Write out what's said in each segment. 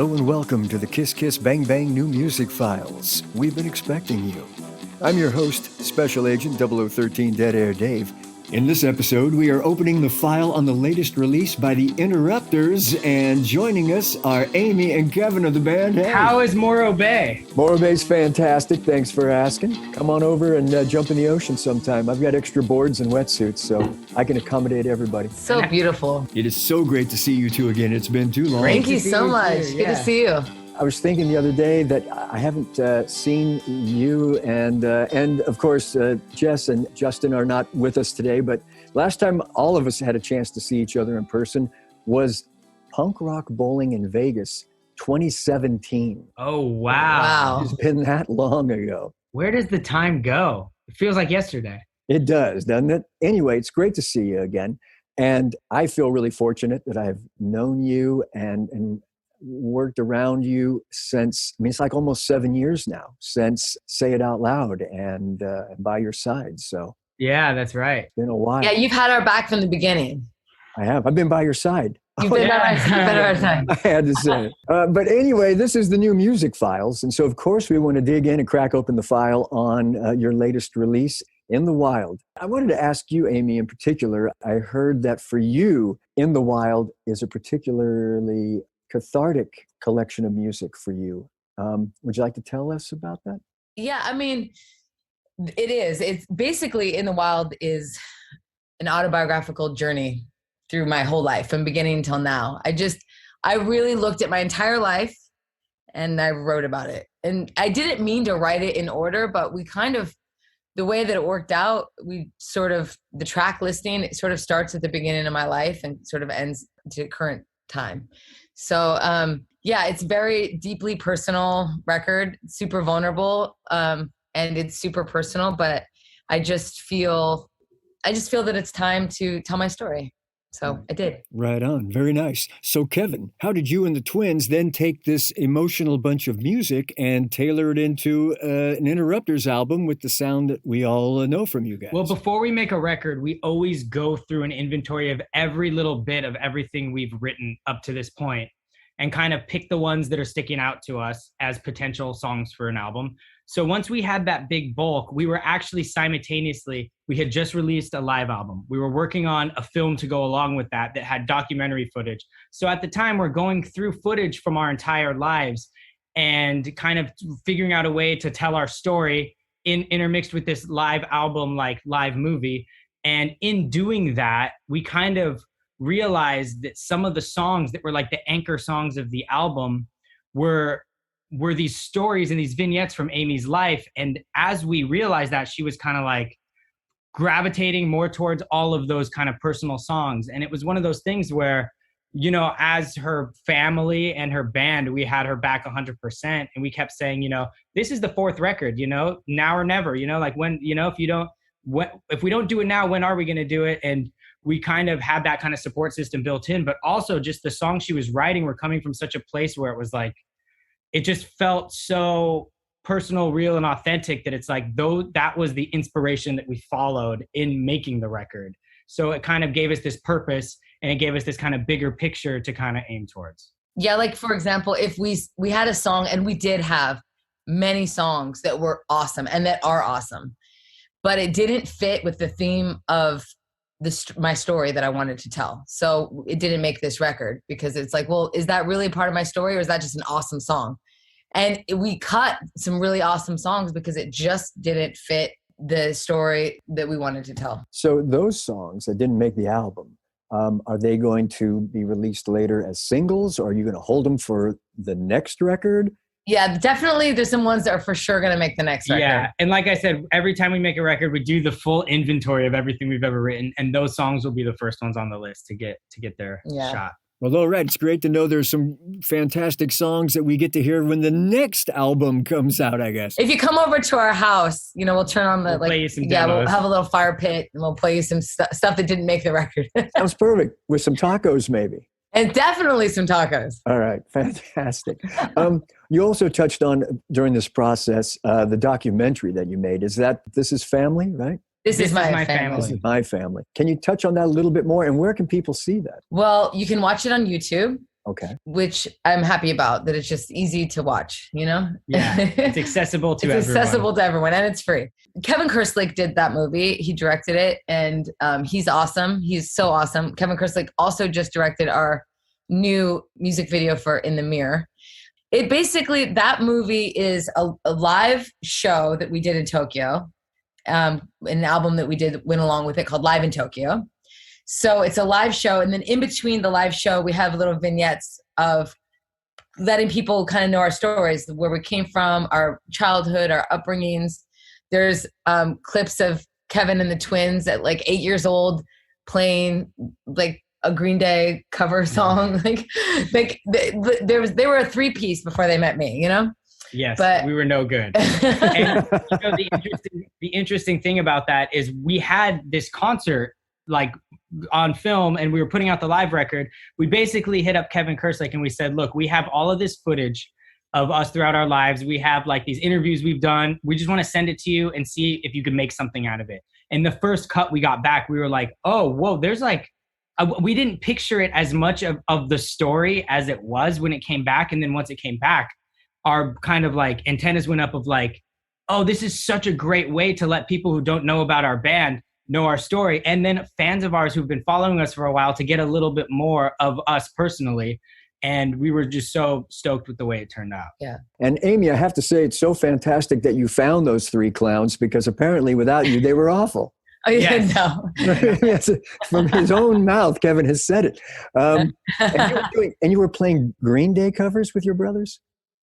Hello and welcome to the Kiss Kiss Bang Bang New Music Files. We've been expecting you. I'm your host, Special Agent 0013 Dead Air Dave. In this episode, we are opening the file on the latest release by the Interrupters, and joining us are Aimee and Kevin of the band. Hey. How is Morro Bay? Morro Bay's fantastic. Thanks for asking. Come on over and jump in the ocean sometime. I've got extra boards and wetsuits, so I can accommodate everybody. So beautiful. It is so great to see you two again. It's been too long. Thank you so much. Good to see you. I was thinking the other day that I haven't seen you and of course, Jess and Justin are not with us today, but last time all of us had a chance to see each other in person was Punk Rock Bowling in Vegas, 2017. Oh, wow. It's been that long ago. Where does the time go? It feels like yesterday. It does, doesn't it? Anyway, it's great to see you again. And I feel really fortunate that I've known you and worked around you since, it's like almost 7 years now since Say It Out Loud and By Your Side. So yeah, that's right. It's been a while. Yeah, you've had our back from the beginning. I have. I've been by your side. You've been by our side. I had to say it. But anyway, this is the new music files. And so, of course, we want to dig in and crack open the file on your latest release, In the Wild. I wanted to ask you, Aimee, in particular, I heard that for you, In the Wild is a particularly cathartic collection of music for you. Would you like to tell us about that? Yeah, it is. It's basically In the Wild is an autobiographical journey through my whole life from beginning till now. I really looked at my entire life and I wrote about it. And I didn't mean to write it in order, but we kind of, the way that it worked out, the track listing, it sort of starts at the beginning of my life and sort of ends to current time. So, yeah, it's very deeply personal record, super vulnerable, and it's super personal, but I just feel that it's time to tell my story. So I did. Right on. Very nice. So Kevin, how did you and the twins then take this emotional bunch of music and tailor it into an Interrupters album with the sound that we all know from you guys? Well, before we make a record, we always go through an inventory of every little bit of everything we've written up to this point and kind of pick the ones that are sticking out to us as potential songs for an album. So once we had that big bulk, we were actually simultaneously, we had just released a live album. We were working on a film to go along with that had documentary footage. So at the time, we're going through footage from our entire lives and kind of figuring out a way to tell our story intermixed with this live album, like live movie. And in doing that, we kind of realized that some of the songs that were like the anchor songs of the album were these stories and these vignettes from Aimee's life. And as we realized that, she was kind of like gravitating more towards all of those kind of personal songs. And it was one of those things where, as her family and her band, we had her back 100%. And we kept saying, this is the fourth record, now or never, like when, if we don't do it now, when are we going to do it? And we kind of had that kind of support system built in, but also just the songs she was writing were coming from such a place where it was like, it just felt so personal, real, and authentic that it's like, that was the inspiration that we followed in making the record. So it kind of gave us this purpose and it gave us this kind of bigger picture to kind of aim towards. Yeah, like for example, if we had a song, and we did have many songs that were awesome and that are awesome, but it didn't fit with the theme of my story that I wanted to tell. So it didn't make this record because it's like, well, is that really part of my story or is that just an awesome song? And we cut some really awesome songs because it just didn't fit the story that we wanted to tell. So those songs that didn't make the album, are they going to be released later as singles, or are you going to hold them for the next record? Yeah, definitely. There's some ones that are for sure going to make the next record. Yeah, and like I said, every time we make a record, we do the full inventory of everything we've ever written, and those songs will be the first ones on the list to get their shot. Well, all right. It's great to know there's some fantastic songs that we get to hear when the next album comes out, I guess. If you come over to our house, we'll turn on the, play you some demos. We'll have a little fire pit and we'll play you some stuff that didn't make the record. Sounds perfect. With some tacos, maybe. And definitely some tacos. All right. Fantastic. You also touched on, during this process, the documentary that you made. This is family, right? This is my family. This is my family. Can you touch on that a little bit more? And where can people see that? Well, you can watch it on YouTube. Okay. Which I'm happy about, that it's just easy to watch, you know? Yeah, it's accessible to it's everyone. accessible to everyone, and it's free. Kevin Kerslake did that movie. He directed it, and he's awesome. He's so awesome. Kevin Kerslake also just directed our new music video for In the Mirror. It basically, that movie is a live show that we did in Tokyo, an album that we did went along with it called Live in Tokyo. So it's a live show. And then in between the live show, we have little vignettes of letting people kind of know our stories, where we came from, our childhood, our upbringings. There's clips of Kevin and the twins at like 8 years old playing like a Green Day cover song. Like they were a three-piece before they met me, you know? Yes, but we were no good. And you know, the interesting thing about that is we had this concert like on film, and we were putting out the live record. We basically hit up Kevin Kerslake and we said, look, we have all of this footage of us throughout our lives. We have like these interviews we've done. We just want to send it to you and see if you can make something out of it. And the first cut we got back, we were like, oh, whoa, there's like, we didn't picture it as much of the story as it was when it came back. And then once it came back, our kind of like antennas went up of like, oh, this is such a great way to let people who don't know about our band know our story. And then fans of ours who've been following us for a while to get a little bit more of us personally. And we were just so stoked with the way it turned out. Yeah. And Aimee, I have to say, it's so fantastic that you found those three clowns, because apparently without you, they were awful. Oh, yeah, Yes. no. Yes, from his own mouth, Kevin has said it. And you were playing Green Day covers with your brothers?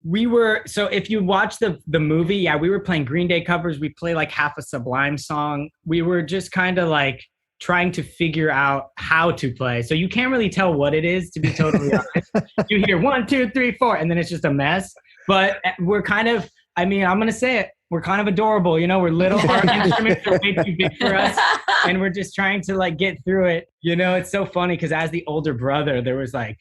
We were, so if you watch the movie, yeah, we were playing Green Day covers. We play like half a Sublime song. We were just kind of like trying to figure out how to play. So you can't really tell what it is, to be totally honest. You hear 1, 2, 3, 4, and then it's just a mess. But we're kind of, I mean, I'm going to say it. We're kind of adorable, you know, we're little, our instruments are way too big for us, and we're just trying to like get through it. You know, it's so funny because as the older brother, there was like,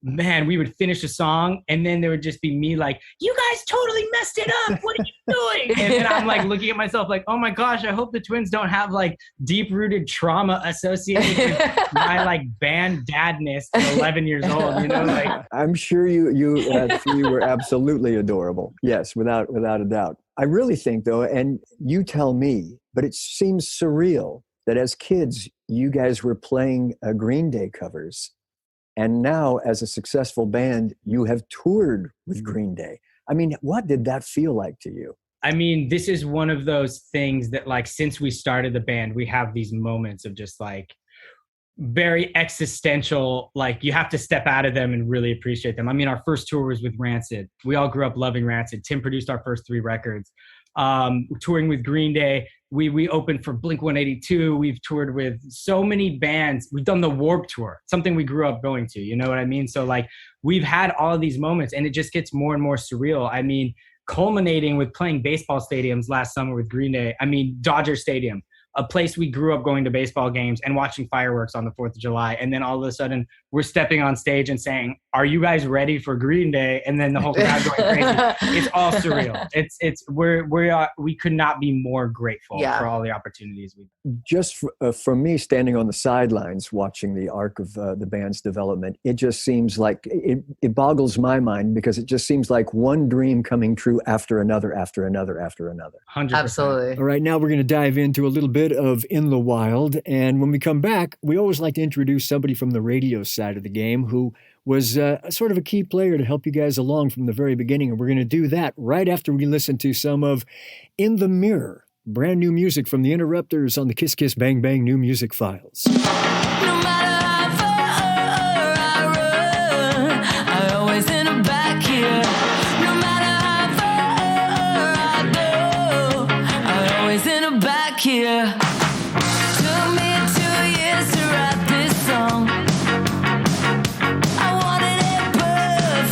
man, we would finish a song and then there would just be me like, you guys totally messed it up. What are you doing? And then I'm like looking at myself like, oh my gosh, I hope the twins don't have like deep-rooted trauma associated with my like band dadness at 11 years old, you know? Like, I'm sure you three were absolutely adorable. Yes, without a doubt. I really think, though, and you tell me, but it seems surreal that as kids, you guys were playing Green Day covers. And now, as a successful band, you have toured with Green Day. I mean, what did that feel like to you? I mean, this is one of those things that, like, since we started the band, we have these moments of just, like, very existential, like, you have to step out of them and really appreciate them. I mean, our first tour was with Rancid. We all grew up loving Rancid. Tim produced our first 3 records. Touring with Green Day, we opened for Blink-182. We've toured with so many bands. We've done the Warped Tour, something we grew up going to, you know what I mean? So like we've had all of these moments and it just gets more and more surreal. I mean, culminating with playing baseball stadiums last summer with Green Day. I mean, Dodger Stadium, a place we grew up going to baseball games and watching fireworks on the 4th of July. And then all of a sudden we're stepping on stage and saying, are you guys ready for Green Day? And then the whole crowd going crazy. It's all surreal. We could not be more grateful for all the opportunities we've. Just from me standing on the sidelines watching the arc of the band's development, it just seems like it boggles my mind because it just seems like one dream coming true after another, after another, after another. 100%. Absolutely. All right, now we're going to dive into a little bit of In the Wild. And when we come back, we always like to introduce somebody from the radio side of the game who was sort of a key player to help you guys along from the very beginning. And we're going to do that right after we listen to some of In the Mirror, brand new music from the Interrupters on the Kiss Kiss Bang Bang New Music Files. No matter how far I run, I always end up back here. No matter how far I go, I always end up back here. Took me 2 years to write this song. I wanted it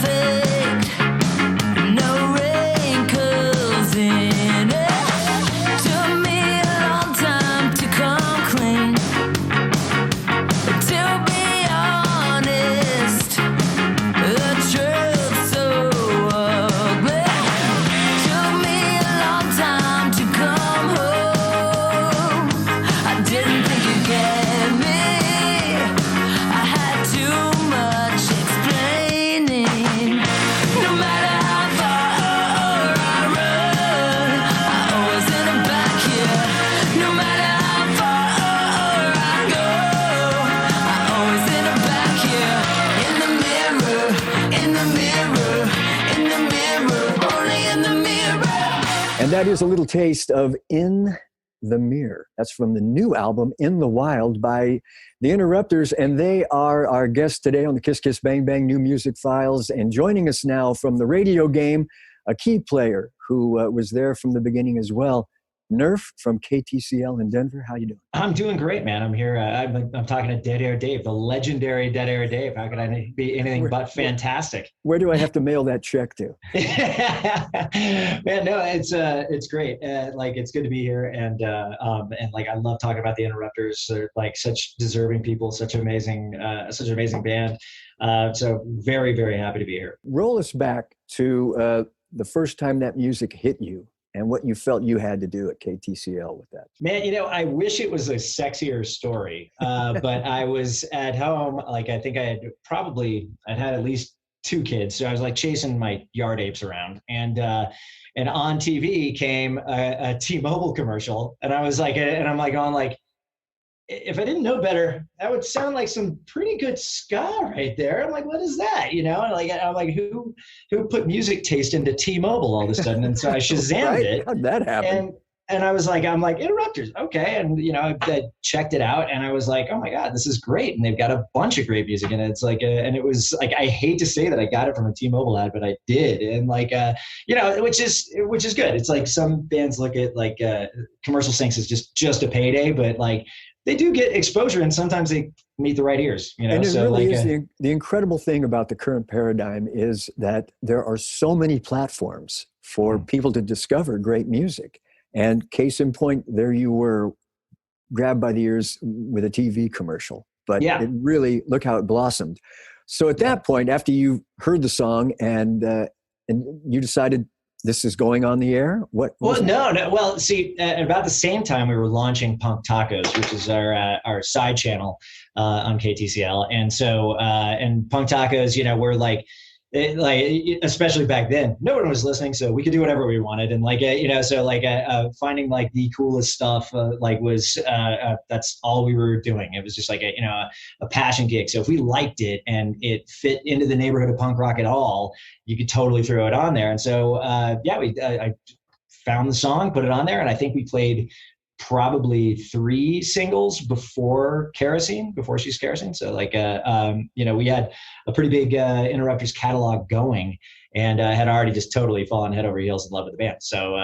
perfect, no wrinkles in it. Took me a long time to come clean. To be honest, the truth's so ugly. Took me a long time to come home. that is a little taste of In the Mirror. That's from the new album, In the Wild, by the Interrupters, and they are our guests today on the Kiss Kiss Bang Bang New Music Files. And joining us now from the radio game, a key player who was there from the beginning as well, Nerf from KTCL in Denver. How you doing? I'm doing great, man. I'm here. I'm talking to Dead Air Dave, the legendary Dead Air Dave. How could I be anything but fantastic? Where do I have to mail that check to? Man, no, it's great. Like, it's good to be here, and like, I love talking about the Interrupters. They're like such deserving people, such an amazing band. So very, very happy to be here. Roll us back to the first time that music hit you, and what you felt you had to do at KTCL with that. Man, I wish it was a sexier story, but I was at home. Like, I think I'd had at least 2 kids. So I was like chasing my yard apes around, and on TV came a T-Mobile commercial. And I was like, and I'm like going like, if I didn't know better, that would sound like some pretty good ska right there. I'm like, what is that? And like, I'm like, who put music taste into T-Mobile all of a sudden? And so I Shazammed it. How'd that happen? And I was like, Interrupters, okay. And I checked it out, and I was like, oh my God, this is great. And they've got a bunch of great music, and it's like, and it was like, I hate to say that I got it from a T-Mobile ad, but I did. And like, which is good. It's like some bands look at like commercial syncs as just a payday, but like, they do get exposure, and sometimes they meet the right ears. And it so really is the incredible thing about the current paradigm is that there are so many platforms for people to discover great music. And case in point, there you were, grabbed by the ears with a TV commercial. But it really, look how it blossomed. So at that point, after you heard the song and you decided this is going on the air? No. Well, see, at about the same time, we were launching Punk Tacos, which is our side channel on KTCL. And so, and Punk Tacos, we're like, especially back then, no one was listening, so we could do whatever we wanted. And like, finding like the coolest stuff, was that's all we were doing. It was just like a passion gig. So if we liked it and it fit into the neighborhood of punk rock at all, you could totally throw it on there. And so, I found the song, put it on there, and I think we played probably 3 singles before She's Kerosene. So like, we had a pretty big Interrupters catalog going, and had already just totally fallen head over heels in love with the band. So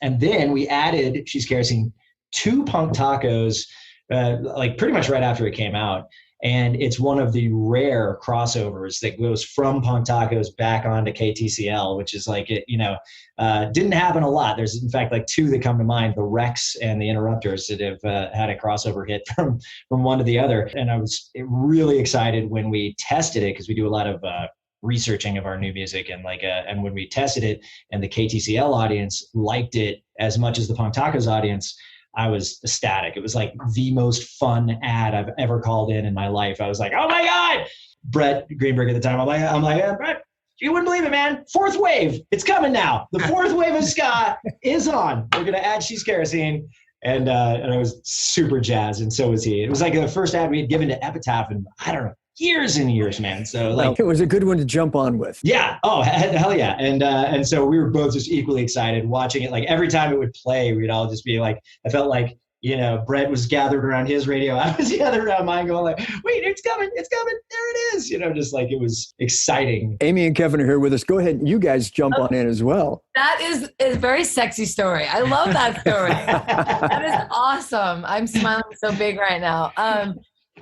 then we added She's Kerosene to Punk Tacos, like pretty much right after it came out. And it's one of the rare crossovers that goes from Punk Tacos back onto KTCL, which is like, didn't happen a lot. There's in fact like 2 that come to mind, the Rex and the Interrupters, that have had a crossover hit from one to the other. And I was really excited when we tested it, because we do a lot of researching of our new music, and like, and when we tested it and the KTCL audience liked it as much as the Punk Tacos audience, I was ecstatic. It was like the most fun ad I've ever called in my life. I was like, oh my God. Brett Greenberg at the time, I'm like, Brett, you wouldn't believe it, man. 4th wave, it's coming now. The 4th wave of ska is on. We're going to add She's Kerosene. And I was super jazzed, and so was he. It was like the first ad we had given to Epitaph in, I don't know, years and years, man. So like, it was a good one to jump on with. Yeah. Oh, hell yeah. And so we were both just equally excited watching it. Like, every time it would play, we'd all just be like, I felt like, Brett was gathered around his radio. I was gathered around mine going like, wait, it's coming. There it is. Just like, it was exciting. Aimee and Kevin are here with us. Go ahead. You guys jump on in as well. That is a very sexy story. I love that story. That is awesome. I'm smiling so big right now.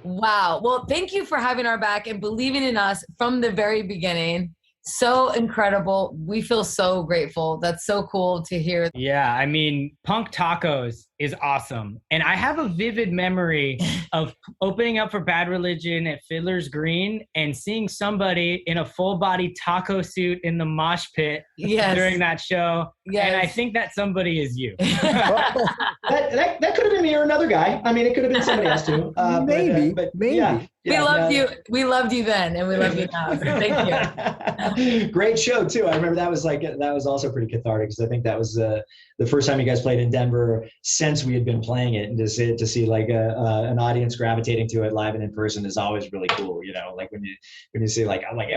Wow. Well, thank you for having our back and believing in us from the very beginning. So incredible. We feel so grateful. That's so cool to hear. Yeah, I mean, Punk Tacos is awesome. And I have a vivid memory of opening up for Bad Religion at Fiddler's Green and seeing somebody in a full body taco suit in the mosh pit during that show. Yes. And I think that somebody is you. that could have been me or another guy. I mean, it could have been somebody else too. Maybe. Yeah. We loved you. We loved you then, and we love you now. So thank you. Great show too. I remember that was also pretty cathartic, because I think that was the first time you guys played in Denver since we had been playing it, and to see like an audience gravitating to it live and in person is always really cool. Like when you see like, I'm like,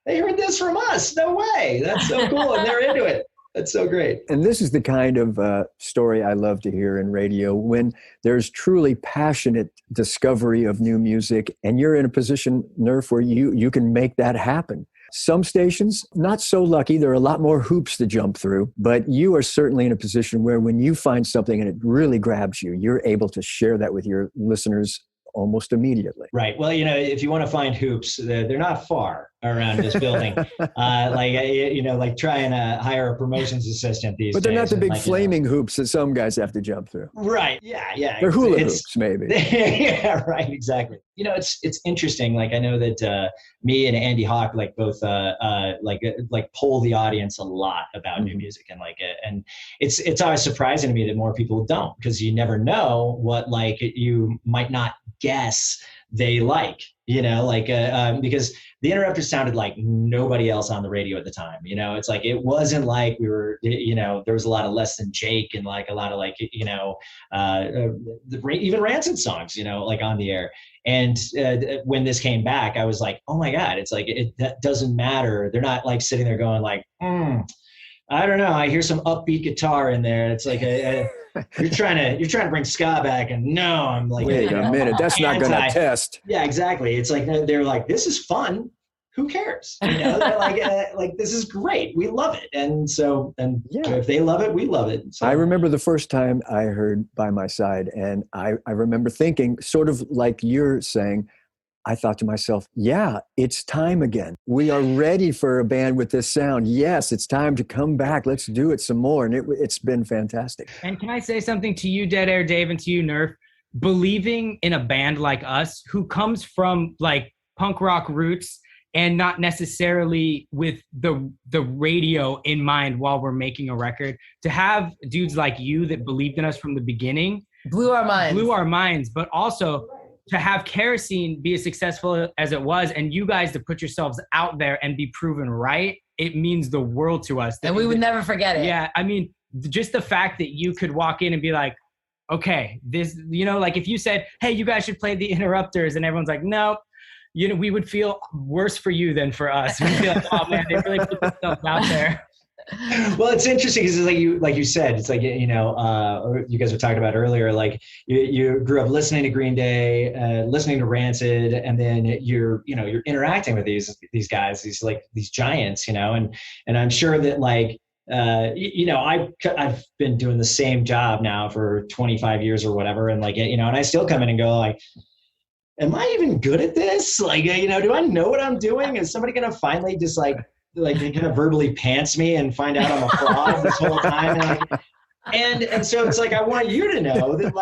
they heard this from us. No way. That's so cool, and they're into it. That's so great. And this is the kind of story I love to hear in radio, when there's truly passionate discovery of new music, and you're in a position, Nerf, where you can make that happen. Some stations, not so lucky. There are a lot more hoops to jump through, but you are certainly in a position where when you find something and it really grabs you, you're able to share that with your listeners almost immediately. Right. Well, if you want to find hoops, they're not far around this building. Like try and hire a promotions assistant these days. But they're not the big like, flaming hoops that some guys have to jump through. Right. Yeah. They're hula hoops, maybe. Yeah, right. Exactly. It's interesting. Like, I know that me and Andy Hawk, like both poll the audience a lot about new music, and it's always surprising to me that more people don't, because you never know what you might not guess they like, because the Interrupters sounded like nobody else on the radio at the time. It's like, it wasn't like we were, there was a lot of Less Than Jake and a lot of even Rancid songs, on the air. And when this came back, I was like, oh my God, it's like, that doesn't matter. They're not sitting there going I don't know, I hear some upbeat guitar in there. It's like you're trying to bring ska back, and no, I'm like, wait a minute, that's not going to test. Yeah, exactly. It's like they're like, this is fun. Who cares? They're like this is great. We love it, and if they love it, we love it. So. I remember the first time I heard By My Side, and I remember thinking, sort of like you're saying, I thought to myself, yeah, it's time again. We are ready for a band with this sound. Yes, it's time to come back. Let's do it some more. And it's been fantastic. And can I say something to you, Dead Air Dave, and to you, Nerf? Believing in a band like us, who comes from punk rock roots and not necessarily with the radio in mind while we're making a record, to have dudes like you that believed in us from the beginning. Blew our minds, but also to have Kerosene be as successful as it was, and you guys to put yourselves out there and be proven right, it means the world to us. And we would never forget it. Yeah, I mean, just the fact that you could walk in and be like, okay, this, if you said, hey, you guys should play the Interrupters, and everyone's like, nope, we would feel worse for you than for us. We'd be like, oh man, they really put themselves out there. Well, it's interesting because it's like you said, it's like, you guys were talking about earlier, like you grew up listening to Green Day, listening to Rancid, and then you're interacting with these guys, these giants, and I'm sure that I've been doing the same job now for 25 years or whatever. And and I still come in and go am I even good at this? Do I know what I'm doing? Is somebody going to finally just they kind of verbally pants me and find out I'm a fraud this whole time. And so it's I want you to know that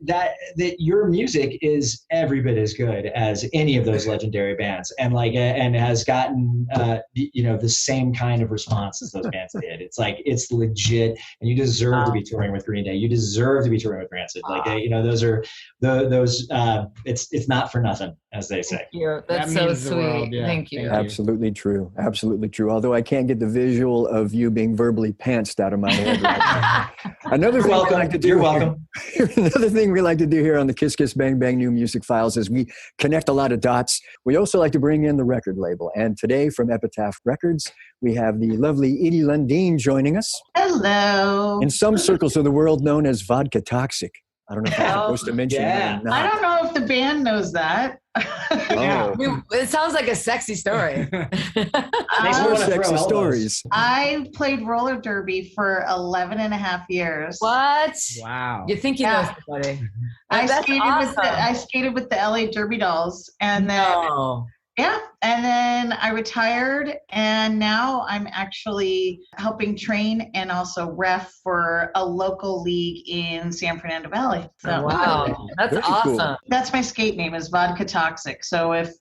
that your music is every bit as good as any of those legendary bands, and and has gotten the same kind of response as those bands did. It's legit, and you deserve to be touring with Green Day. You deserve to be touring with Rancid. Those are those. It's not for nothing, as they say. Thank you. That's so sweet. Yeah. Thank you. Absolutely true. Absolutely true. Although I can't get the visual of you being verbally pantsed out of my head right now. Another thing we like to do. You're welcome. Another thing we like to do here on the Kiss Kiss Bang Bang New Music Files is we connect a lot of dots. We also like to bring in the record label. And today from Epitaph Records, we have the lovely Edie Lundeen joining us. Hello. In some circles of the world known as Vodka Toxic. I don't know if I'm supposed to mention that or not. I don't know if the band knows that. It sounds like a sexy story. More sexy stories. I played roller derby for 11 and a half years. What? Wow. You think you know somebody. I skated with the LA Derby Dolls, and then and then I retired, and now I'm actually helping train and also ref for a local league in San Fernando Valley. So, wow, that's awesome. Cool. That's my skate name, is Vodka Toxic. So if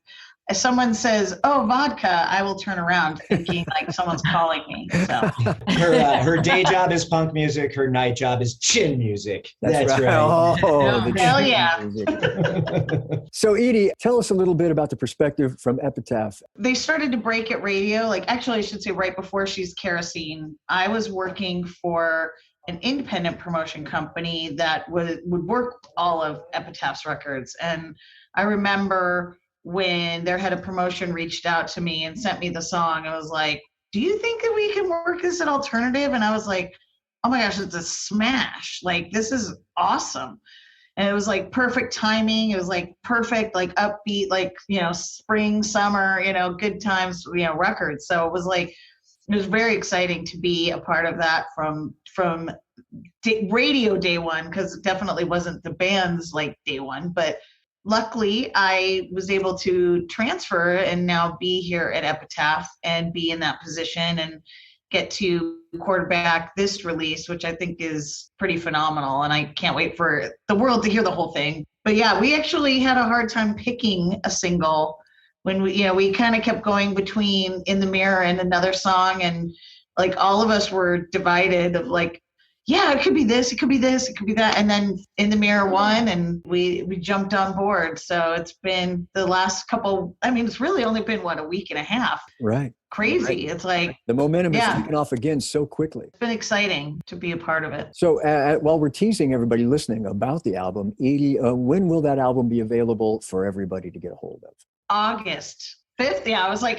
someone says, "Oh, vodka," I will turn around thinking someone's calling me. So her day job is punk music. Her night job is chin music. That's right. Oh, hell yeah. So Edie, tell us a little bit about the perspective from Epitaph. They started to break at radio. Actually, I should say right before She's Kerosene. I was working for an independent promotion company that would work all of Epitaph's records. And I remember when their head of promotion reached out to me and sent me the song, I was like, do you think that we can work this an alternative? And I was like, oh my gosh, it's a smash. Like, this is awesome. And it was like perfect timing. It was like perfect, like upbeat, like, spring, summer, good times, records. So it was very exciting to be a part of that from radio day one, because it definitely wasn't the band's like day one. But luckily I was able to transfer and now be here at Epitaph and be in that position and get to quarterback this release, which I think is pretty phenomenal. And I can't wait for the world to hear the whole thing. But yeah, we actually had a hard time picking a single when we kind of kept going between In the Mirror and another song. And like all of us were divided of like, yeah, it could be this, it could be this, it could be that. And then In the Mirror won and we jumped on board. So it's been the last couple, it's really only been a week and a half. Right. Crazy. Right. It's like the momentum is taking off again so quickly. It's been exciting to be a part of it. So while we're teasing everybody listening about the album, Edie, when will that album be available for everybody to get a hold of? August 5th. Yeah, I was like,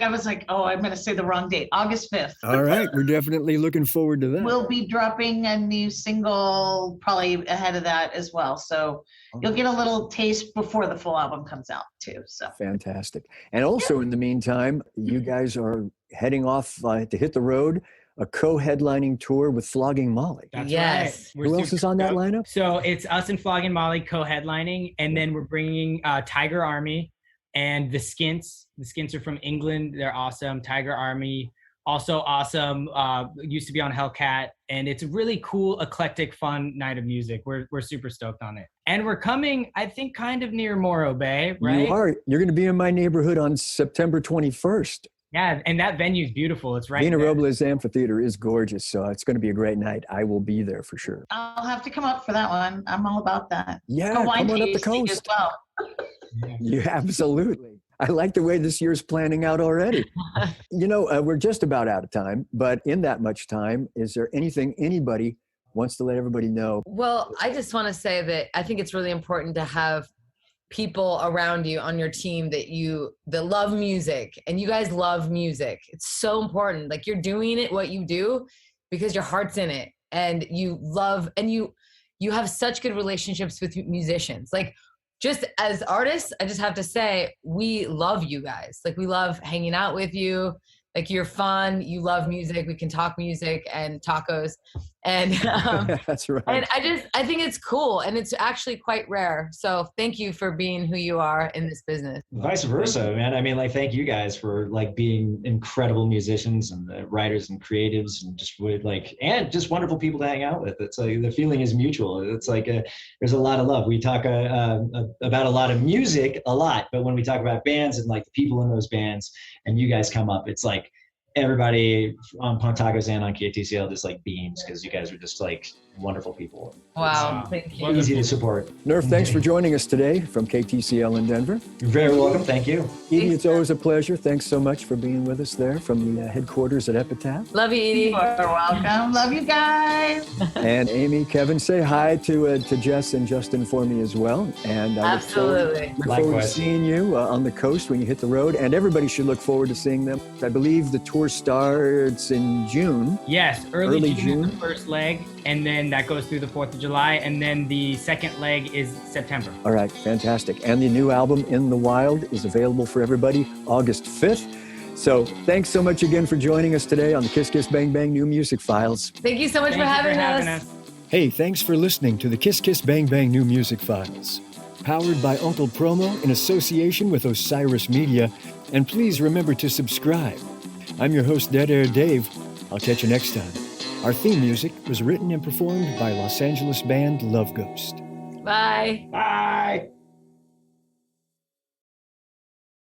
oh, I'm going to say the wrong date. August 5th. All right. We're definitely looking forward to that. We'll be dropping a new single probably ahead of that as well. So you'll get a little taste before the full album comes out too. So fantastic. And also in the meantime, you guys are heading off to hit the road, a co-headlining tour with Flogging Molly. That's yes. Right. Who else is on that lineup? So it's us and Flogging Molly co-headlining, and then we're bringing Tiger Army and the Skints. The Skints are from England. They're awesome. Tiger Army, also awesome. Used to be on Hellcat. And it's a really cool, eclectic, fun night of music. We're super stoked on it. And we're coming, I think, kind of near Morro Bay, right? You are. You're going to be in my neighborhood on September 21st. Yeah, and that venue's beautiful. It's right Vina there. Robles Amphitheater is gorgeous, so it's going to be a great night. I will be there for sure. I'll have to come up for that one. I'm all about that. Yeah, Go wine come on up the tasting coast. as well. Yeah, absolutely. I like the way this year's planning out already. We're just about out of time, but in that much time, is there anything anybody wants to let everybody know? Well, I just want to say that I think it's really important to have people around you on your team that love music, and you guys love music. It's so important. Like, you're doing it, what you do, because your heart's in it, and you love, and you have such good relationships with musicians. Like, just as artists, I just have to say, we love you guys. Like, we love hanging out with you. Like, you're fun. You love music. We can talk music and tacos. And that's right. And I think it's cool, and it's actually quite rare. So thank you for being who you are in this business. Vice versa, man. Thank you guys for being incredible musicians and writers and creatives, and just wonderful people to hang out with. It's like the feeling is mutual. It's like there's a lot of love. We talk about a lot of music a lot, but when we talk about bands and the people in those bands, and you guys come up, it's like everybody on Punk Tacos and on KTCL just beams, because you guys are just wonderful people. Wow, thank you. Easy to support. Nerf, thanks for joining us today from KTCL in Denver. You're very welcome. Thank you. Edie, it's always a pleasure. Thanks so much for being with us there from the headquarters at Epitaph. Love you, Edie. You're welcome. Love you guys. And Aimee, Kevin, say hi to Jess and Justin for me as well. And I absolutely look forward to seeing you on the coast when you hit the road. And everybody should look forward to seeing them. I believe the tour starts in June. Yes, early June is the first leg, and then that goes through the 4th of July, and then the second leg is September. All right, fantastic. And the new album, In the Wild, is available for everybody August 5th. So thanks so much again for joining us today on the Kiss Kiss Bang Bang New Music Files. Thank you so much for having us. Hey, thanks for listening to the Kiss Kiss Bang Bang New Music Files. Powered by Uncle Promo in association with Osiris Media. And please remember to subscribe. I'm your host, Dead Air Dave. I'll catch you next time. Our theme music was written and performed by Los Angeles band Love Ghost. Bye. Bye.